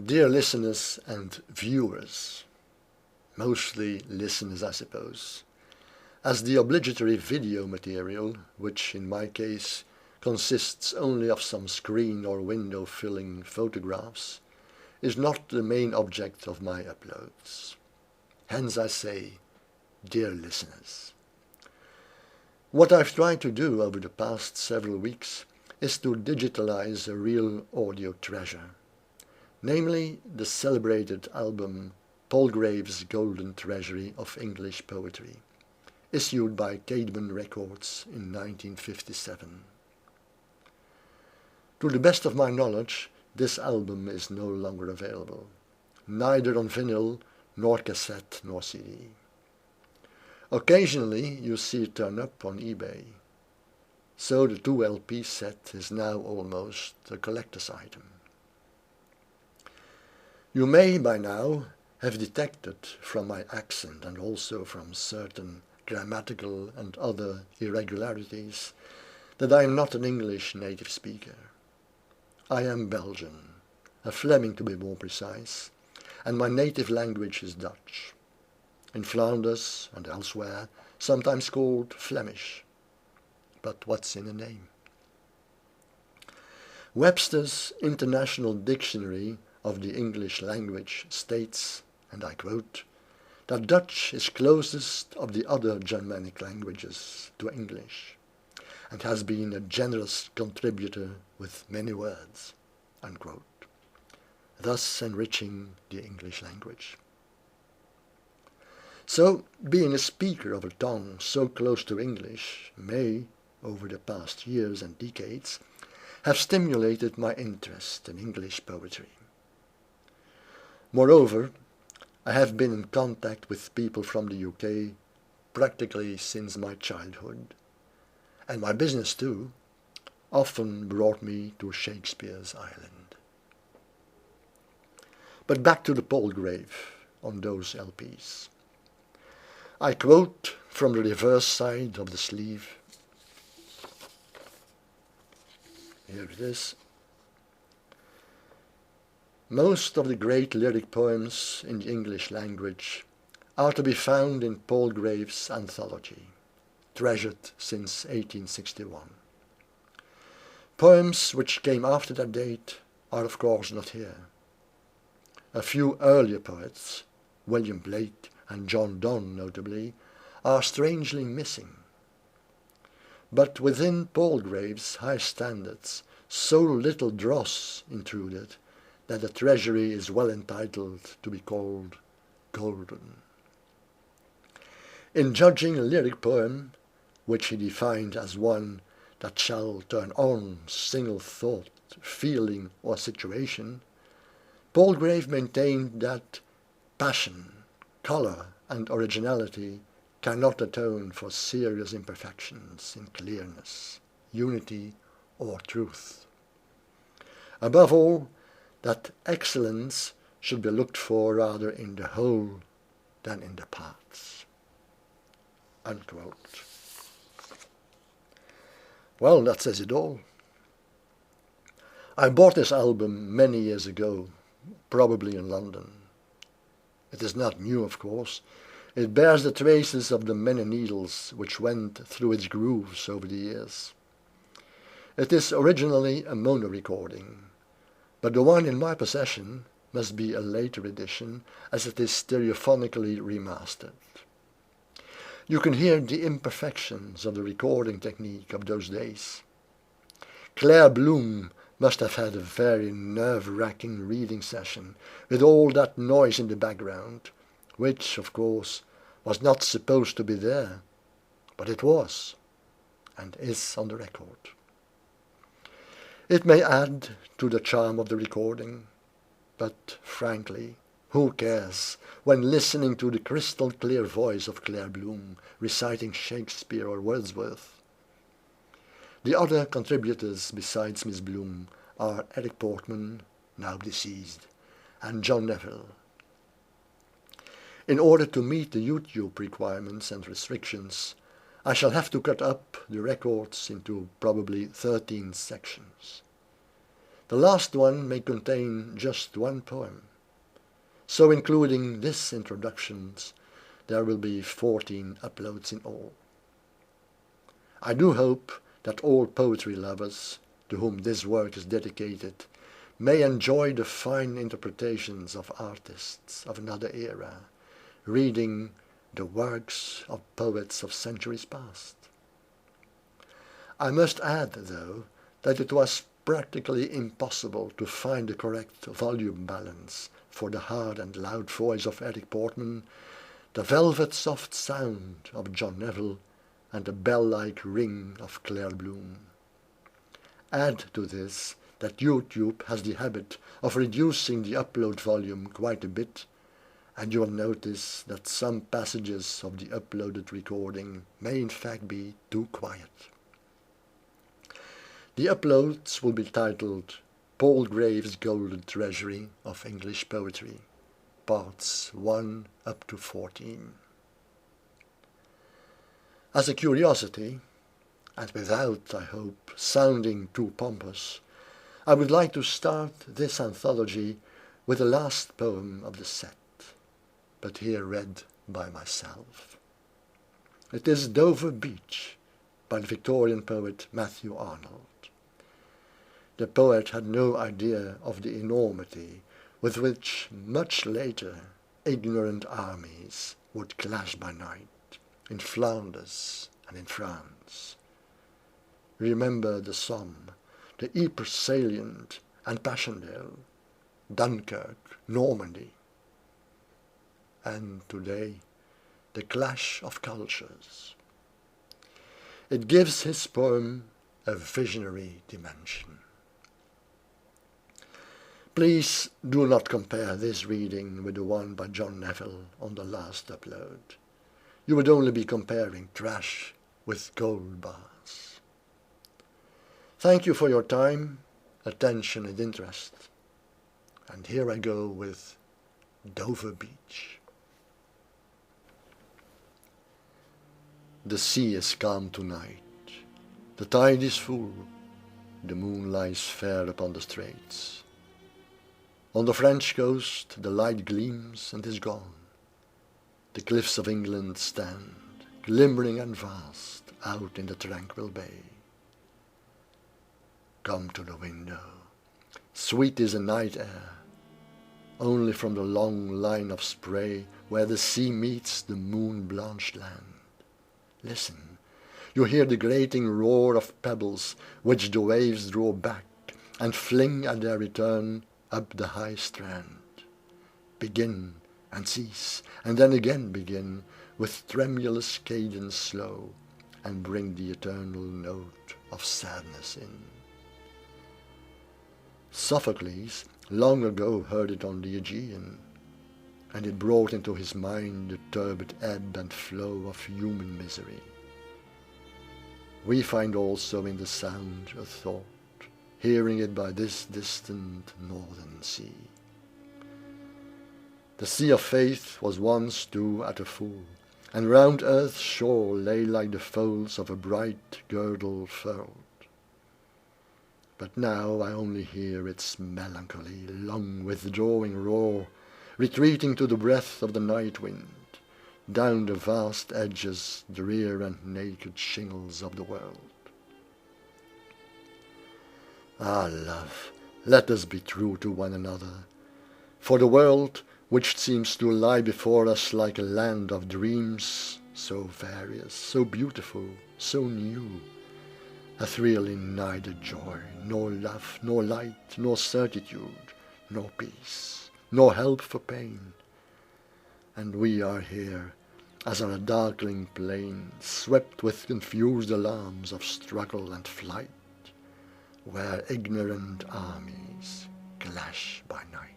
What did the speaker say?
Dear listeners and viewers, mostly listeners I suppose, as the obligatory video material, which in my case consists only of some screen or window filling photographs, is not the main object of my uploads. Hence I say, dear listeners. What I've tried to do over the past several weeks is to digitalize a real audio treasure, namely the celebrated album Palgrave's Golden Treasury of English Poetry, issued by Caedmon Records in 1957. To the best of my knowledge, this album is no longer available, neither on vinyl, nor cassette, nor CD. Occasionally you see it turn up on eBay, so the 2 LP set is now almost a collector's item. You may by now have detected from my accent and also from certain grammatical and other irregularities that I am not an English native speaker. I am Belgian, a Fleming to be more precise, and my native language is Dutch, in Flanders and elsewhere sometimes called Flemish. But what's in a name? Webster's International Dictionary of the English Language states, and I quote, that Dutch is closest of the other Germanic languages to English, and has been a generous contributor with many words, unquote, thus enriching the English language. So, being a speaker of a tongue so close to English may, over the past years and decades, have stimulated my interest in English poetry. Moreover, I have been in contact with people from the UK practically since my childhood, and my business too often brought me to Shakespeare's Island. But back to the Palgrave on those LPs. I quote from the reverse side of the sleeve. Here it is. Most of the great lyric poems in the English language are to be found in Palgrave's Anthology, treasured since 1861. Poems which came after that date are of course not here. A few earlier poets, William Blake and John Donne notably, are strangely missing. But within Palgrave's high standards, so little dross intruded that the treasury is well entitled to be called golden. In judging a lyric poem, which he defined as one that shall turn on single thought, feeling, or situation, Palgrave maintained that passion, colour, and originality cannot atone for serious imperfections in clearness, unity, or truth. Above all, that excellence should be looked for rather in the whole than in the parts. Unquote. Well, that says it all. I bought this album many years ago, probably in London. It is not new, of course. It bears the traces of the many needles which went through its grooves over the years. It is originally a mono recording, but the one in my possession must be a later edition, as it is stereophonically remastered. You can hear the imperfections of the recording technique of those days. Claire Bloom must have had a very nerve-wracking reading session with all that noise in the background, which, of course, was not supposed to be there, but it was, and is on the record. It may add to the charm of the recording, but frankly, who cares when listening to the crystal-clear voice of Claire Bloom reciting Shakespeare or Wordsworth? The other contributors besides Miss Bloom are Eric Portman, now deceased, and John Neville. In order to meet the YouTube requirements and restrictions, I shall have to cut up the records into probably 13 sections. The last one may contain just one poem. So including this introductions, there will be 14 uploads in all. I do hope that all poetry lovers to whom this work is dedicated may enjoy the fine interpretations of artists of another era, reading the works of poets of centuries past. I must add, though, that it was practically impossible to find the correct volume balance for the hard and loud voice of Eric Portman, the velvet soft sound of John Neville, and the bell-like ring of Claire Bloom. Add to this that YouTube has the habit of reducing the upload volume quite a bit, and you will notice that some passages of the uploaded recording may in fact be too quiet. The uploads will be titled Palgrave's Golden Treasury of English Poetry, parts 1 up to 14. As a curiosity, and without, I hope, sounding too pompous, I would like to start this anthology with the last poem of the set, but here read by myself. It is Dover Beach by the Victorian poet Matthew Arnold. The poet had no idea of the enormity with which much later ignorant armies would clash by night in Flanders and in France. Remember the Somme, the Ypres salient and Passchendaele, Dunkirk, Normandy, and today the clash of cultures. It gives his poem a visionary dimension. Please do not compare this reading with the one by John Neville on the last upload. You would only be comparing trash with gold bars. Thank you for your time, attention and interest. And here I go with Dover Beach. The sea is calm tonight. The tide is full. The moon lies fair upon the straits. On the French coast the light gleams and is gone. The cliffs of England stand, glimmering and vast, out in the tranquil bay. Come to the window. Sweet is the night air. Only from the long line of spray where the sea meets the moon-blanched land. Listen, you hear the grating roar of pebbles which the waves draw back and fling at their return up the high strand. Begin and cease, and then again begin, with tremulous cadence slow, and bring the eternal note of sadness in. Sophocles long ago heard it on the Aegean, and it brought into his mind the turbid ebb and flow of human misery. We find also in the sound a thought, hearing it by this distant northern sea. The sea of faith was once too at a full, and round earth's shore lay like the folds of a bright girdle furled. But now I only hear its melancholy, long withdrawing roar, retreating to the breath of the night wind, down the vast edges, drear and naked shingles of the world. Ah, love, let us be true to one another, for the world, which seems to lie before us like a land of dreams, so various, so beautiful, so new, hath really neither joy, nor love, nor light, nor certitude, nor peace, nor help for pain. And we are here, as on a darkling plain, swept with confused alarms of struggle and flight, where ignorant armies clash by night.